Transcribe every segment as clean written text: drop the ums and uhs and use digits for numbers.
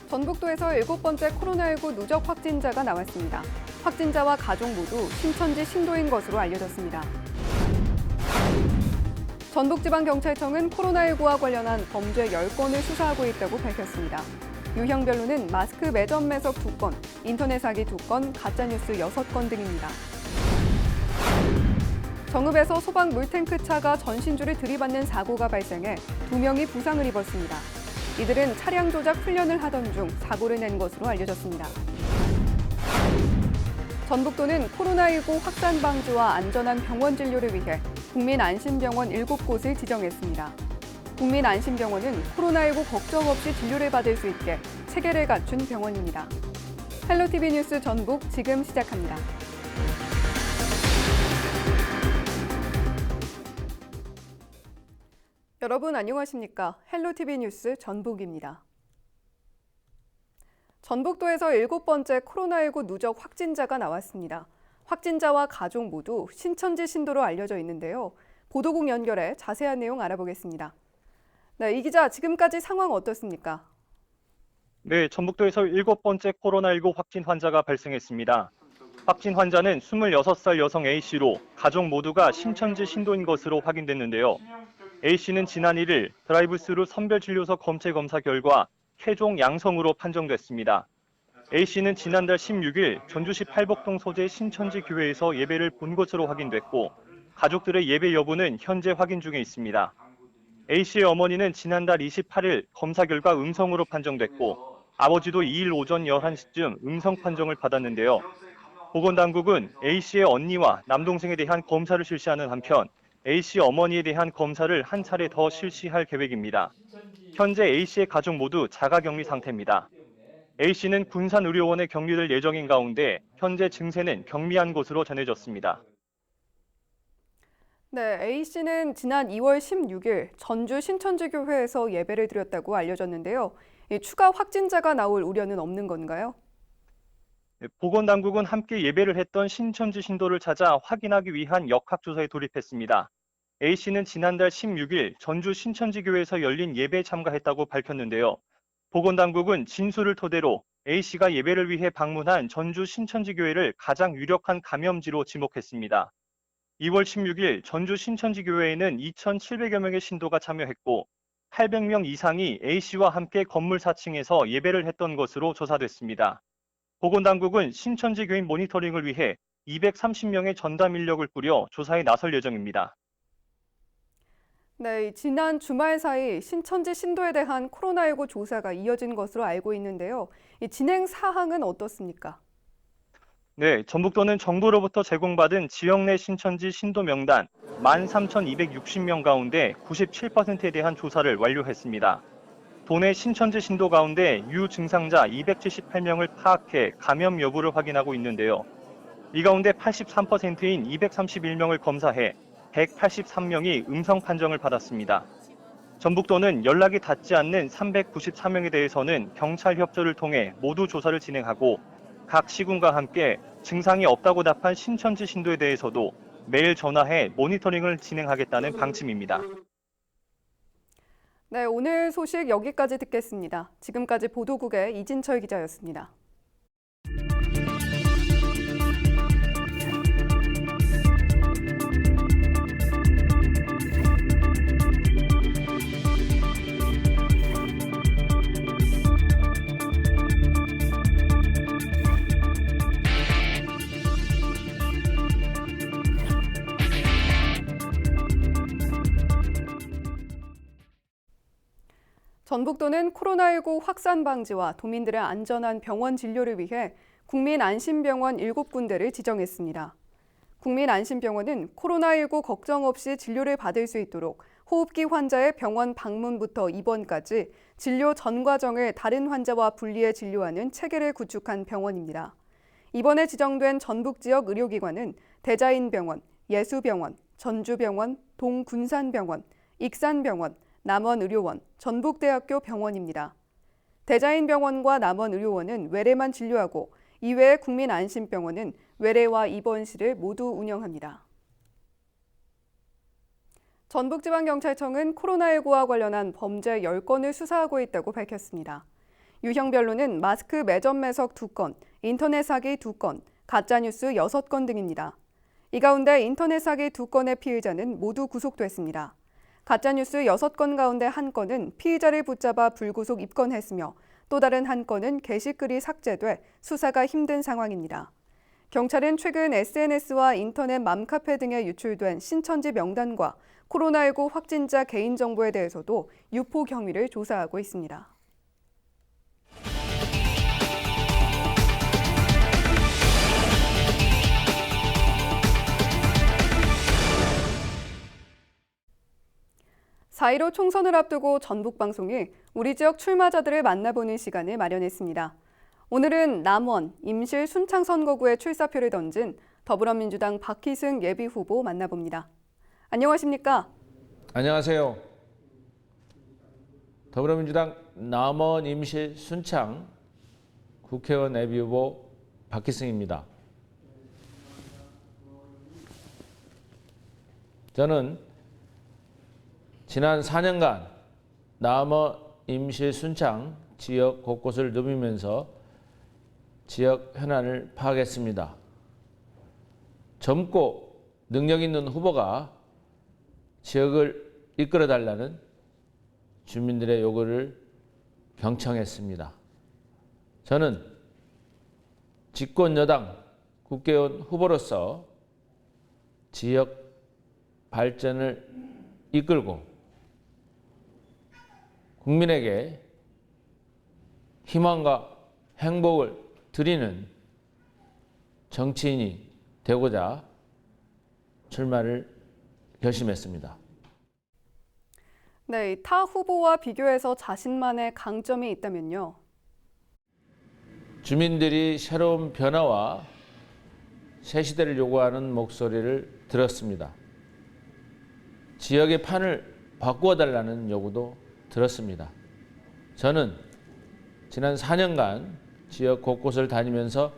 전북도에서 7번째 코로나19 누적 확진자가 나왔습니다. 확진자와 가족 모두 신천지 신도인 것으로 알려졌습니다. 전북지방경찰청은 코로나19와 관련한 범죄 10건을 수사하고 있다고 밝혔습니다. 유형별로는 마스크 매점 매석 2건, 인터넷 사기 2건, 가짜뉴스 6건 등입니다. 정읍에서 소방 물탱크 차가 전신주를 들이받는 사고가 발생해 2명이 부상을 입었습니다. 이들은 차량 조작 훈련을 하던 중 사고를 낸 것으로 알려졌습니다. 전북도는 코로나19 확산 방지와 안전한 병원 진료를 위해 국민안심병원 7곳을 지정했습니다. 국민안심병원은 코로나19 걱정 없이 진료를 받을 수 있게 체계를 갖춘 병원입니다. 헬로티비 뉴스 전북 지금 시작합니다. 여러분 안녕하십니까? 헬로티비 뉴스 전북입니다. 전북도에서 7번째 코로나19 누적 확진자가 나왔습니다. 확진자와 가족 모두 신천지 신도로 알려져 있는데요. 보도국 연결해 자세한 내용 알아보겠습니다. 네, 이 기자, 지금까지 상황 어떻습니까? 네, 전북도에서 7번째 코로나19 확진 환자가 발생했습니다. 확진 환자는 26살 여성 A씨로 가족 모두가 신천지 신도인 것으로 확인됐는데요. A씨는 지난 1일 드라이브스루 선별진료소 검체 검사 결과 쾌종 양성으로 판정됐습니다. A씨는 지난달 16일 전주시 팔복동 소재 신천지 교회에서 예배를 본 것으로 확인됐고 가족들의 예배 여부는 현재 확인 중에 있습니다. A씨의 어머니는 지난달 28일 검사 결과 음성으로 판정됐고 아버지도 2일 오전 11시쯤 음성 판정을 받았는데요. 보건당국은 A씨의 언니와 남동생에 대한 검사를 실시하는 한편 A씨 어머니에 대한 검사를 한 차례 더 실시할 계획입니다. 현재 A씨의 가족 모두 자가격리 상태입니다. A씨는 군산의료원에 격리될 예정인 가운데 현재 증세는 경미한 것으로 전해졌습니다. 네, A씨는 지난 2월 16일 전주 신천지교회에서 예배를 드렸다고 알려졌는데요. 추가 확진자가 나올 우려는 없는 건가요? 보건당국은 함께 예배를 했던 신천지 신도를 찾아 확인하기 위한 역학조사에 돌입했습니다. A씨는 지난달 16일 전주 신천지교회에서 열린 예배에 참가했다고 밝혔는데요. 보건당국은 진술을 토대로 A씨가 예배를 위해 방문한 전주 신천지교회를 가장 유력한 감염지로 지목했습니다. 2월 16일 전주 신천지교회에는 2,700여 명의 신도가 참여했고 800명 이상이 A씨와 함께 건물 4층에서 예배를 했던 것으로 조사됐습니다. 보건당국은 신천지 교인 모니터링을 위해 230명의 전담 인력을 꾸려 조사에 나설 예정입니다. 네, 지난 주말 사이 신천지 신도에 대한 코로나19 조사가 이어진 것으로 알고 있는데요. 이 진행 사항은 어떻습니까? 네, 전북도는 정부로부터 제공받은 지역 내 신천지 신도 명단 13,260명 가운데 97%에 대한 조사를 완료했습니다. 도내 신천지 신도 가운데 유증상자 278명을 파악해 감염 여부를 확인하고 있는데요. 이 가운데 83%인 231명을 검사해 183명이 음성 판정을 받았습니다. 전북도는 연락이 닿지 않는 394명에 대해서는 경찰 협조를 통해 모두 조사를 진행하고 각 시군과 함께 증상이 없다고 답한 신천지 신도에 대해서도 매일 전화해 모니터링을 진행하겠다는 방침입니다. 네, 오늘 소식 여기까지 듣겠습니다. 지금까지 보도국의 이진철 기자였습니다. 전북도는 코로나19 확산 방지와 도민들의 안전한 병원 진료를 위해 국민안심병원 7군데를 지정했습니다. 국민안심병원은 코로나19 걱정 없이 진료를 받을 수 있도록 호흡기 환자의 병원 방문부터 입원까지 진료 전 과정을 다른 환자와 분리해 진료하는 체계를 구축한 병원입니다. 이번에 지정된 전북 지역 의료기관은 대자인병원, 예수병원, 전주병원, 동군산병원, 익산병원, 남원의료원, 전북대학교 병원입니다. 대자인병원과 남원의료원은 외래만 진료하고 이외에 국민안심병원은 외래와 입원실을 모두 운영합니다. 전북지방경찰청은 코로나19와 관련한 범죄 10건을 수사하고 있다고 밝혔습니다. 유형별로는 마스크 매점 매석 2건, 인터넷 사기 2건, 가짜뉴스 6건 등입니다. 이 가운데 인터넷 사기 2건의 피의자는 모두 구속됐습니다. 가짜뉴스 6건 가운데 1건은 피의자를 붙잡아 불구속 입건했으며 또 다른 1건은 게시글이 삭제돼 수사가 힘든 상황입니다. 경찰은 최근 SNS와 인터넷 맘카페 등에 유출된 신천지 명단과 코로나19 확진자 개인정보에 대해서도 유포 경위를 조사하고 있습니다. (4.15) 총선을 앞두고 전북방송이 우리 지역 출마자들을 만나보는 시간을 마련했습니다. 오늘은 남원, 임실, 순창 선거구에 출사표를 던진 더불어민주당 박희승 예비후보 만나봅니다. 안녕하십니까? 안녕하세요. 더불어민주당 남원, 임실, 순창 국회의원 예비후보 박희승입니다. 저는 지난 4년간 남원, 임실, 순창 지역 곳곳을 누비면서 지역 현안을 파악했습니다. 젊고 능력 있는 후보가 지역을 이끌어달라는 주민들의 요구를 경청했습니다. 저는 집권 여당 국회의원 후보로서 지역 발전을 이끌고 국민에게 희망과 행복을 드리는 정치인이 되고자 출마를 결심했습니다. 네, 타 후보와 비교해서 자신만의 강점이 있다면요? 주민들이 새로운 변화와 새 시대를 요구하는 목소리를 들었습니다. 지역의 판을 바꾸어 달라는 요구도 들었습니다. 저는 지난 4년간 지역 곳곳을 다니면서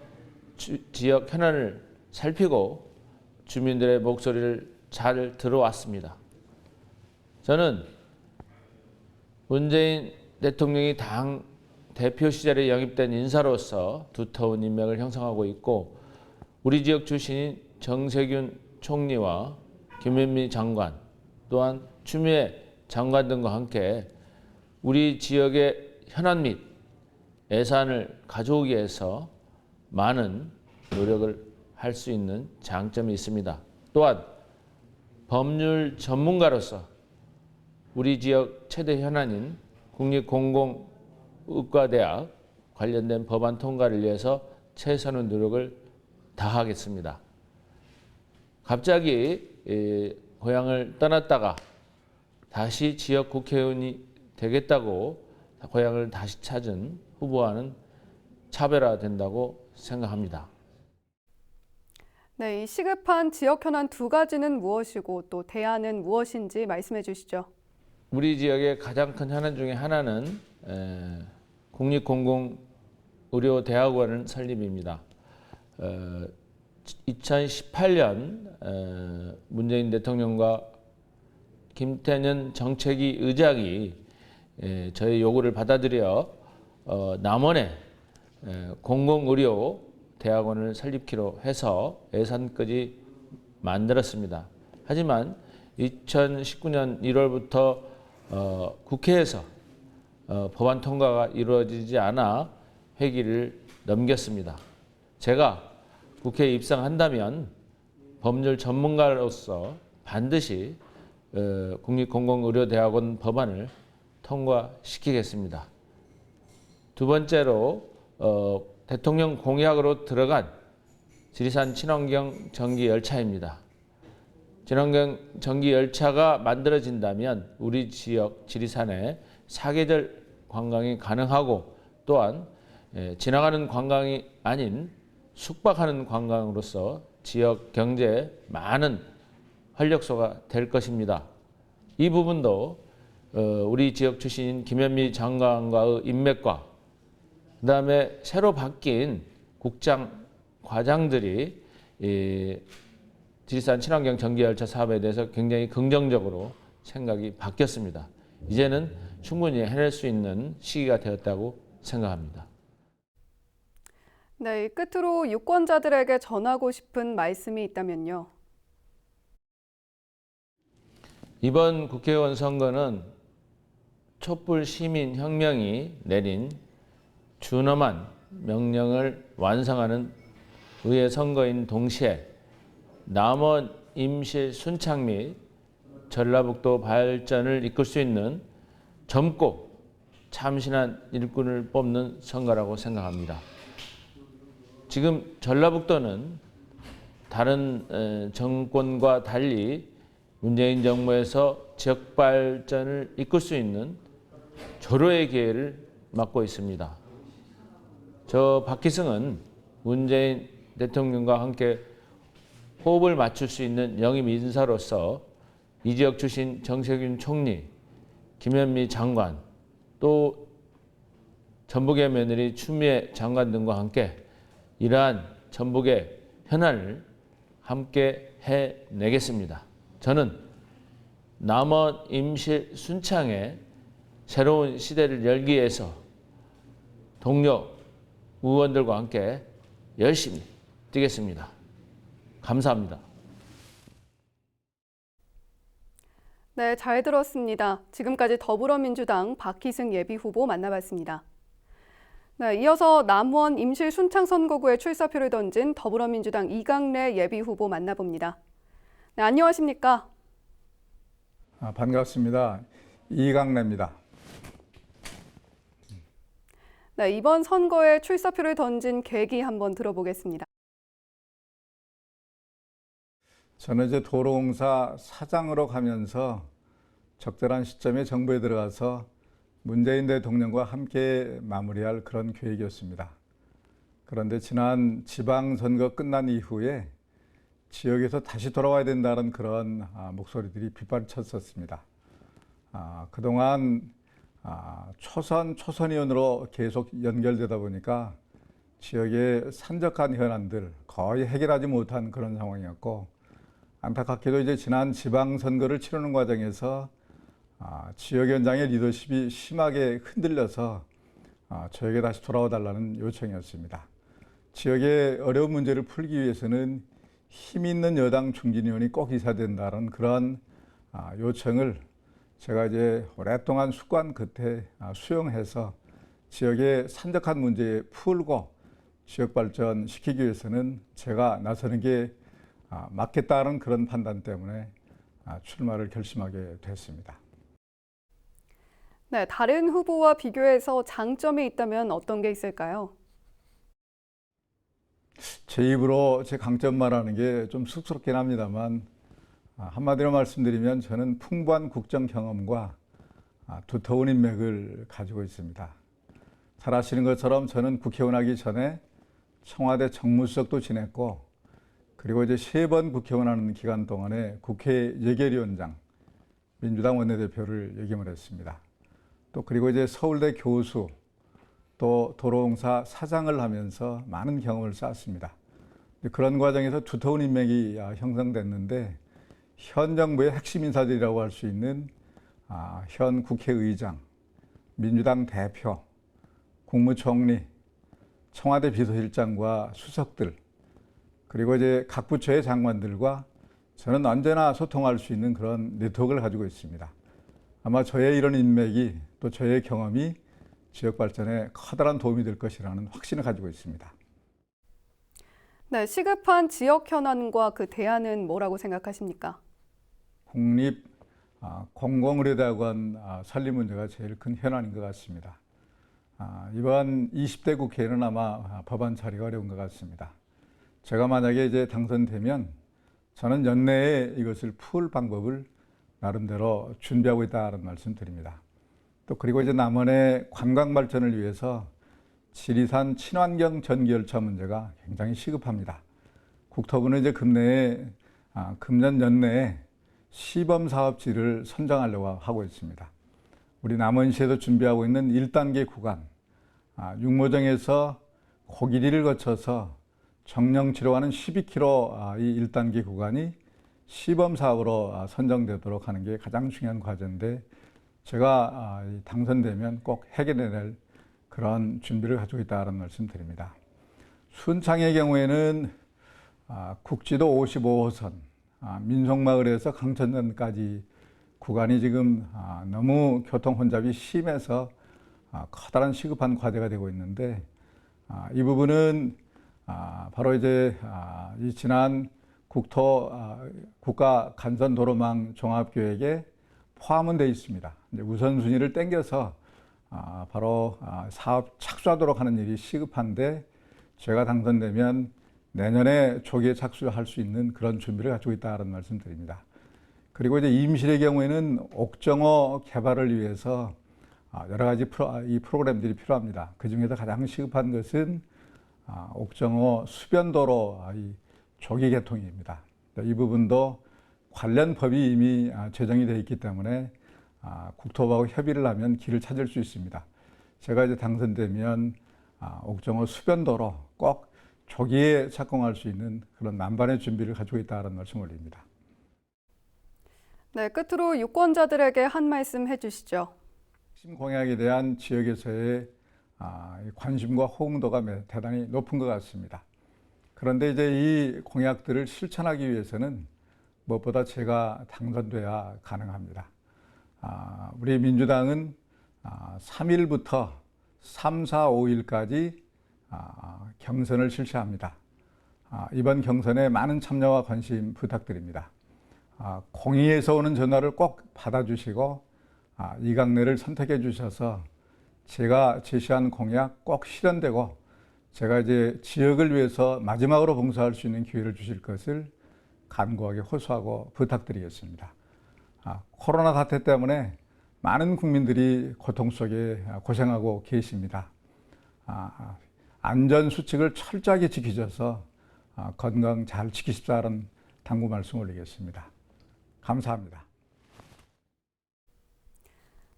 지역 현안을 살피고 주민들의 목소리를 잘 들어왔습니다. 저는 문재인 대통령이 당 대표 시절에 영입된 인사로서 두터운 인맥을 형성하고 있고 우리 지역 출신인 정세균 총리와 김현미 장관 또한 추미애 장관 등과 함께 우리 지역의 현안 및 예산을 가져오기 위해서 많은 노력을 할 수 있는 장점이 있습니다. 또한 법률 전문가로서 우리 지역 최대 현안인 국립공공의과대학 관련된 법안 통과를 위해서 최선의 노력을 다하겠습니다. 갑자기 고향을 떠났다가 다시 지역 국회의원이 되겠다고 고향을 다시 찾은 후보와는 차별화된다고 생각합니다. 네, 이 시급한 지역 현안 2가지는 무엇이고 또 대안은 무엇인지 말씀해 주시죠. 우리 지역의 가장 큰 현안 중에 하나는 국립공공의료대학원 설립입니다. 2018년 문재인 대통령과 김태년 정책위 의장이 저희 요구를 받아들여 남원에 공공의료 대학원을 설립키로 해서 예산까지 만들었습니다. 하지만 2019년 1월부터 국회에서 법안 통과가 이루어지지 않아 회기를 넘겼습니다. 제가 국회에 입성한다면 법률 전문가로서 반드시 국립공공의료대학원 법안을 통과시키겠습니다. 두 번째로 대통령 공약으로 들어간 지리산 친환경 전기 열차입니다. 친환경 전기 열차가 만들어진다면 우리 지역 지리산에 사계절 관광이 가능하고 또한 지나가는 관광이 아닌 숙박하는 관광으로서 지역 경제에 많은 활력소가 될 것입니다. 이 부분도 우리 지역 출신인 김현미 장관과의 인맥과 그다음에 새로 바뀐 국장 과장들이 지리산 친환경 전기열차 사업에 대해서 굉장히 긍정적으로 생각이 바뀌었습니다. 이제는 충분히 해낼 수 있는 시기가 되었다고 생각합니다. 네, 끝으로 유권자들에게 전하고 싶은 말씀이 있다면요. 이번 국회의원 선거는 촛불 시민 혁명이 내린 준엄한 명령을 완성하는 의회 선거인 동시에 남원 임실 순창 및 전라북도 발전을 이끌 수 있는 젊고 참신한 일꾼을 뽑는 선거라고 생각합니다. 지금 전라북도는 다른 정권과 달리 문재인 정부에서 지역 발전을 이끌 수 있는 절호의 기회를 맞고 있습니다. 저 박희승은 문재인 대통령과 함께 호흡을 맞출 수 있는 영입 인사로서 이 지역 출신 정세균 총리, 김현미 장관, 또 전북의 며느리 추미애 장관 등과 함께 이러한 전북의 현안을 함께 해내겠습니다. 저는 남원 임실 순창의 새로운 시대를 열기 위해서 동료 의원들과 함께 열심히 뛰겠습니다. 감사합니다. 네, 잘 들었습니다. 지금까지 더불어민주당 박희승 예비후보 만나봤습니다. 네, 이어서 남원 임실 순창 선거구에 출사표를 던진 더불어민주당 이강래 예비후보 만나봅니다. 네, 안녕하십니까? 반갑습니다. 이강래입니다. 네, 이번 선거에 출사표를 던진 계기 한번 들어보겠습니다. 저는 이제 도로공사 사장으로 가면서 적절한 시점에 정부에 들어가서 문재인 대통령과 함께 마무리할 그런 계획이었습니다. 그런데 지난 지방선거 끝난 이후에 지역에서 다시 돌아와야 된다는 그런 목소리들이 빗발쳤었습니다. 그동안 초선의원으로 계속 연결되다 보니까 지역의 산적한 현안들 거의 해결하지 못한 그런 상황이었고, 안타깝게도 이제 지난 지방선거를 치르는 과정에서 지역 현장의 리더십이 심하게 흔들려서 저에게 다시 돌아와 달라는 요청이었습니다. 지역의 어려운 문제를 풀기 위해서는 힘 있는 여당 중진의원이 꼭 있어야 된다는 그런 요청을 제가 이제 오랫동안 숙고한 끝에 수용해서 지역의 산적한 문제 풀고 지역 발전 시키기 위해서는 제가 나서는 게 맞겠다는 그런 판단 때문에 출마를 결심하게 됐습니다. 네, 다른 후보와 비교해서 장점이 있다면 어떤 게 있을까요? 제 입으로 제 강점 말하는 게 좀 쑥스럽긴 합니다만, 한마디로 말씀드리면 저는 풍부한 국정 경험과 두터운 인맥을 가지고 있습니다. 잘 아시는 것처럼 저는 국회의원 하기 전에 청와대 정무수석도 지냈고, 그리고 이제 3번 국회의원 하는 기간 동안에 국회 예결위원장, 민주당 원내대표를 역임을 했습니다. 또 그리고 이제 서울대 교수, 또 도로공사 사장을 하면서 많은 경험을 쌓았습니다. 그런 과정에서 두터운 인맥이 형성됐는데, 현 정부의 핵심 인사들이라고 할 수 있는 현 국회의장, 민주당 대표, 국무총리, 청와대 비서실장과 수석들, 그리고 이제 각 부처의 장관들과 저는 언제나 소통할 수 있는 그런 네트워크를 가지고 있습니다. 아마 저의 이런 인맥이 또 저의 경험이 지역 발전에 커다란 도움이 될 것이라는 확신을 가지고 있습니다. 네, 시급한 지역 현안과 그 대안은 뭐라고 생각하십니까? 국립 공공의료대학원 설립 문제가 제일 큰 현안인 것 같습니다. 이번 20대 국회에는 아마 법안 처리가 어려운 것 같습니다. 제가 만약에 이제 당선되면 저는 연내에 이것을 풀 방법을 나름대로 준비하고 있다는 말씀 드립니다. 또 그리고 이제 남원의 관광 발전을 위해서 지리산 친환경 전기열차 문제가 굉장히 시급합니다. 국토부는 이제 금년 연내에 시범 사업지를 선정하려고 하고 있습니다. 우리 남원시에서 준비하고 있는 1단계 구간, 육모정에서 고길이를 거쳐서 정령치로 가는 12km 이 1단계 구간이 시범 사업으로 선정되도록 하는 게 가장 중요한 과제인데, 제가 당선되면 꼭 해결해낼 그런 준비를 가지고 있다는 말씀 드립니다. 순창의 경우에는 국지도 55호선, 민속마을에서 강천전까지 구간이 지금 너무 교통 혼잡이 심해서 커다란 시급한 과제가 되고 있는데, 이 부분은 바로 이제 이 지난 국가 간선도로망 종합계획에 포함은 되어 있습니다. 이제 우선순위를 땡겨서 바로 사업 착수하도록 하는 일이 시급한데, 제가 당선되면 내년에 조기에 착수할 수 있는 그런 준비를 가지고 있다는 말씀 드립니다. 그리고 이제 임실의 경우에는 옥정호 개발을 위해서 여러 가지 이 프로그램들이 필요합니다. 그 중에서 가장 시급한 것은 옥정호 수변도로 조기 개통입니다. 이 부분도 관련 법이 이미 제정이 되어 있기 때문에 국토부하고 협의를 하면 길을 찾을 수 있습니다. 제가 이제 당선되면 옥정호 수변도로 꼭 조기에 착공할 수 있는 그런 만반의 준비를 가지고 있다는 말씀을 올립니다. 네, 끝으로 유권자들에게 한 말씀 해주시죠. 핵심 공약에 대한 지역에서의 관심과 호응도가 대단히 높은 것 같습니다. 그런데 이제 이 공약들을 실천하기 위해서는 무엇보다 제가 당선돼야 가능합니다. 우리 민주당은 3일부터 3, 4, 5일까지 경선을 실시합니다. 이번 경선에 많은 참여와 관심 부탁드립니다. 공의에서 오는 전화를 꼭 받아주시고 이강래를 선택해 주셔서 제가 제시한 공약 꼭 실현되고 제가 이제 지역을 위해서 마지막으로 봉사할 수 있는 기회를 주실 것을 간곡하게 호소하고 부탁드리겠습니다. 코로나 사태 때문에 많은 국민들이 고통 속에 고생하고 계십니다. 안전수칙을 철저하게 지키셔서 건강 잘 지키십사는 당부 말씀 올리겠습니다. 감사합니다.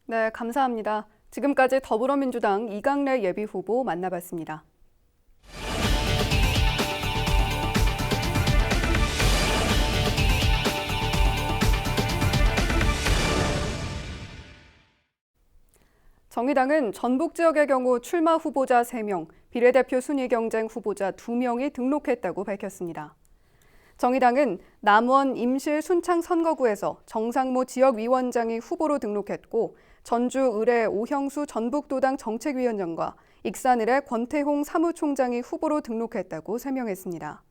네, 감사합니다. 지금까지 더불어민주당 이강래 예비후보 만나봤습니다. 정의당은 전북 지역의 경우 출마 후보자 3명, 비례대표 순위 경쟁 후보자 2명이 등록했다고 밝혔습니다. 정의당은 남원, 임실, 순창 선거구에서 정상모 지역위원장이 후보로 등록했고, 전주 을의 오형수 전북도당 정책위원장과 익산을의 권태홍 사무총장이 후보로 등록했다고 설명했습니다.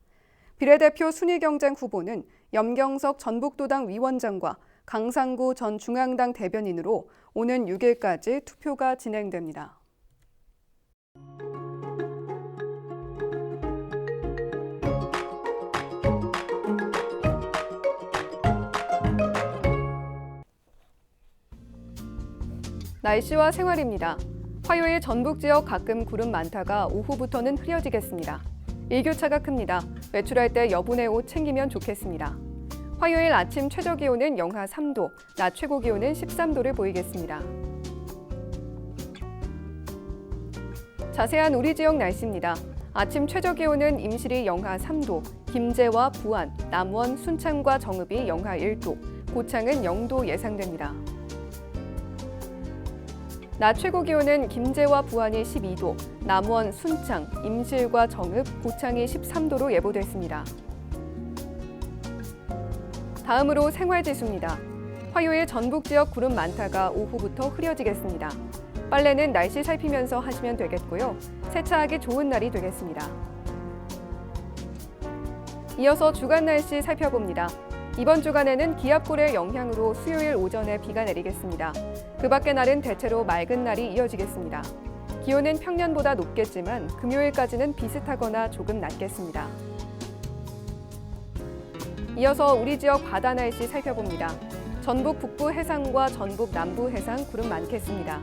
비례대표 순위 경쟁 후보는 염경석 전북도당 위원장과 강상구 전 중앙당 대변인으로 오는 6일까지 투표가 진행됩니다. 날씨와 생활입니다. 화요일 전북 지역 가끔 구름 많다가 오후부터는 흐려지겠습니다. 일교차가 큽니다. 외출할 때 여분의 옷 챙기면 좋겠습니다. 화요일 아침 최저기온은 영하 3도, 낮 최고기온은 13도를 보이겠습니다. 자세한 우리 지역 날씨입니다. 아침 최저기온은 임실이 영하 3도, 김제와 부안, 남원, 순창과 정읍이 영하 1도, 고창은 0도 예상됩니다. 낮 최고기온은 김제와 부안이 12도, 남원, 순창, 임실과 정읍, 고창이 13도로 예보됐습니다. 다음으로 생활지수입니다. 화요일 전북 지역 구름 많다가 오후부터 흐려지겠습니다. 빨래는 날씨 살피면서 하시면 되겠고요. 세차하기 좋은 날이 되겠습니다. 이어서 주간 날씨 살펴봅니다. 이번 주간에는 기압골의 영향으로 수요일 오전에 비가 내리겠습니다. 그 밖의 날은 대체로 맑은 날이 이어지겠습니다. 기온은 평년보다 높겠지만 금요일까지는 비슷하거나 조금 낮겠습니다. 이어서 우리 지역 바다 날씨 살펴봅니다. 전북 북부 해상과 전북 남부 해상 구름 많겠습니다.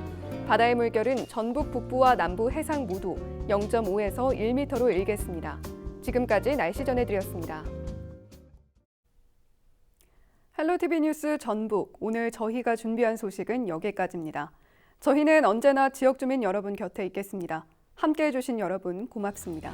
바다의 물결은 전북 북부와 남부 해상 모두 0.5에서 1m로 일겠습니다. 지금까지 날씨 전해드렸습니다. 헬로티비 뉴스 전북, 오늘 저희가 준비한 소식은 여기까지입니다. 저희는 언제나 지역 주민 여러분 곁에 있겠습니다. 함께해 주신 여러분 고맙습니다.